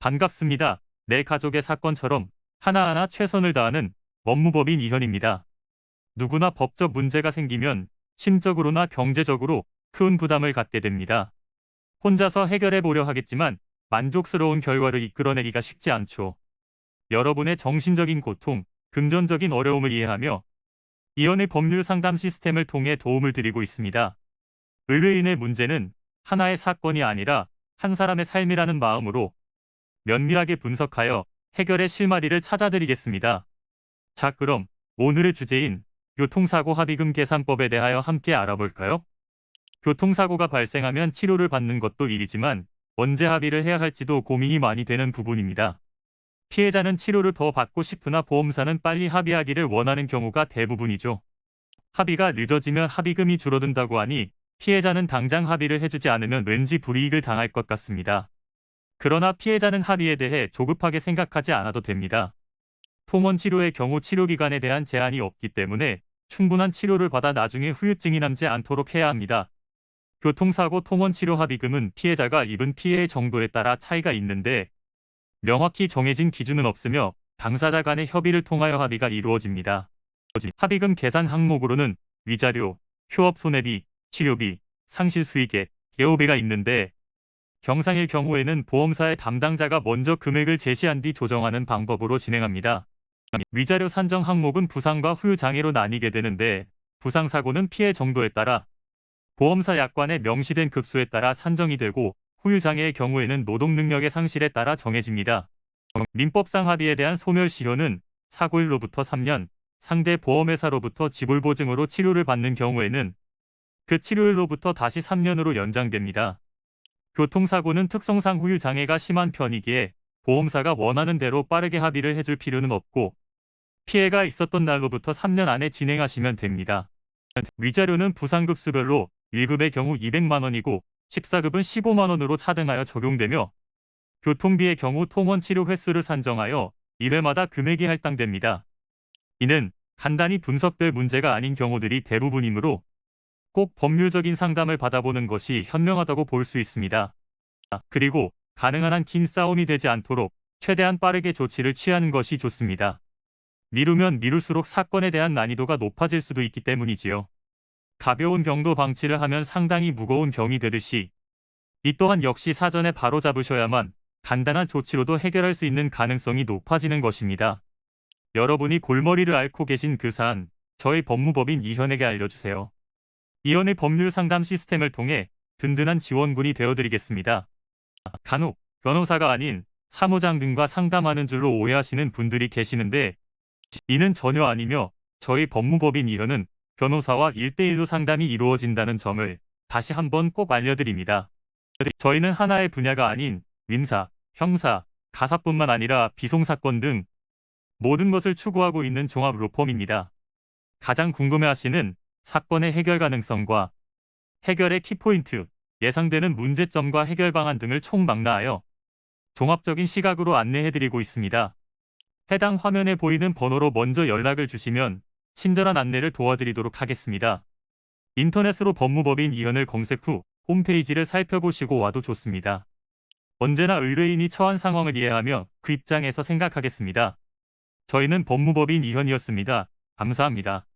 반갑습니다. 내 가족의 사건처럼 하나하나 최선을 다하는 법무법인 이현입니다. 누구나 법적 문제가 생기면 심적으로나 경제적으로 큰 부담을 갖게 됩니다. 혼자서 해결해 보려 하겠지만 만족스러운 결과를 이끌어내기가 쉽지 않죠. 여러분의 정신적인 고통, 금전적인 어려움을 이해하며 이현의 법률 상담 시스템을 통해 도움을 드리고 있습니다. 의뢰인의 문제는 하나의 사건이 아니라 한 사람의 삶이라는 마음으로 면밀하게 분석하여 해결의 실마리를 찾아드리겠습니다. 자, 그럼 오늘의 주제인 교통사고 합의금 계산법에 대하여 함께 알아볼까요? 교통사고가 발생하면 치료를 받는 것도 일이지만 언제 합의를 해야 할지도 고민이 많이 되는 부분입니다. 피해자는 치료를 더 받고 싶으나 보험사는 빨리 합의하기를 원하는 경우가 대부분이죠. 합의가 늦어지면 합의금이 줄어든다고 하니 피해자는 당장 합의를 해주지 않으면 왠지 불이익을 당할 것 같습니다. 그러나 피해자는 합의에 대해 조급하게 생각하지 않아도 됩니다. 통원 치료의 경우 치료기간에 대한 제한이 없기 때문에 충분한 치료를 받아 나중에 후유증이 남지 않도록 해야 합니다. 교통사고 통원 치료 합의금은 피해자가 입은 피해의 정도에 따라 차이가 있는데 명확히 정해진 기준은 없으며 당사자 간의 협의를 통하여 합의가 이루어집니다. 합의금 계산 항목으로는 위자료, 휴업 손해비, 치료비, 상실 수익액, 개호비가 있는데 경상일 경우에는 보험사의 담당자가 먼저 금액을 제시한 뒤 조정하는 방법으로 진행합니다. 위자료 산정 항목은 부상과 후유장애로 나뉘게 되는데 부상사고는 피해 정도에 따라 보험사 약관에 명시된 급수에 따라 산정이 되고 후유장애의 경우에는 노동능력의 상실에 따라 정해집니다. 민법상 합의에 대한 소멸시효는 사고일로부터 3년, 상대 보험회사로부터 지불보증으로 치료를 받는 경우에는 그 치료일로부터 다시 3년으로 연장됩니다. 교통사고는 특성상 후유장애가 심한 편이기에 보험사가 원하는 대로 빠르게 합의를 해줄 필요는 없고 피해가 있었던 날로부터 3년 안에 진행하시면 됩니다. 위자료는 부상급수별로 1급의 경우 200만 원이고 14급은 15만 원으로 차등하여 적용되며 교통비의 경우 통원 치료 횟수를 산정하여 1회마다 금액이 할당됩니다. 이는 간단히 분석될 문제가 아닌 경우들이 대부분이므로 꼭 법률적인 상담을 받아보는 것이 현명하다고 볼 수 있습니다. 그리고 가능한 한 긴 싸움이 되지 않도록 최대한 빠르게 조치를 취하는 것이 좋습니다. 미루면 미룰수록 사건에 대한 난이도가 높아질 수도 있기 때문이지요. 가벼운 병도 방치를 하면 상당히 무거운 병이 되듯이 이 또한 역시 사전에 바로잡으셔야만 간단한 조치로도 해결할 수 있는 가능성이 높아지는 것입니다. 여러분이 골머리를 앓고 계신 그 사안, 저희 법무법인 이현에게 알려주세요. 이현의 법률 상담 시스템을 통해 든든한 지원군이 되어드리겠습니다. 간혹 변호사가 아닌 사무장 등과 상담하는 줄로 오해하시는 분들이 계시는데 이는 전혀 아니며 저희 법무법인 이현은 변호사와 1대1로 상담이 이루어진다는 점을 다시 한번 꼭 알려드립니다. 저희는 하나의 분야가 아닌 민사, 형사, 가사뿐만 아니라 비송사건 등 모든 것을 추구하고 있는 종합 로펌입니다. 가장 궁금해하시는 사건의 해결 가능성과 해결의 키포인트, 예상되는 문제점과 해결 방안 등을 총망라하여 종합적인 시각으로 안내해드리고 있습니다. 해당 화면에 보이는 번호로 먼저 연락을 주시면 친절한 안내를 도와드리도록 하겠습니다. 인터넷으로 법무법인 이현을 검색 후 홈페이지를 살펴보시고 와도 좋습니다. 언제나 의뢰인이 처한 상황을 이해하며 그 입장에서 생각하겠습니다. 저희는 법무법인 이현이었습니다. 감사합니다.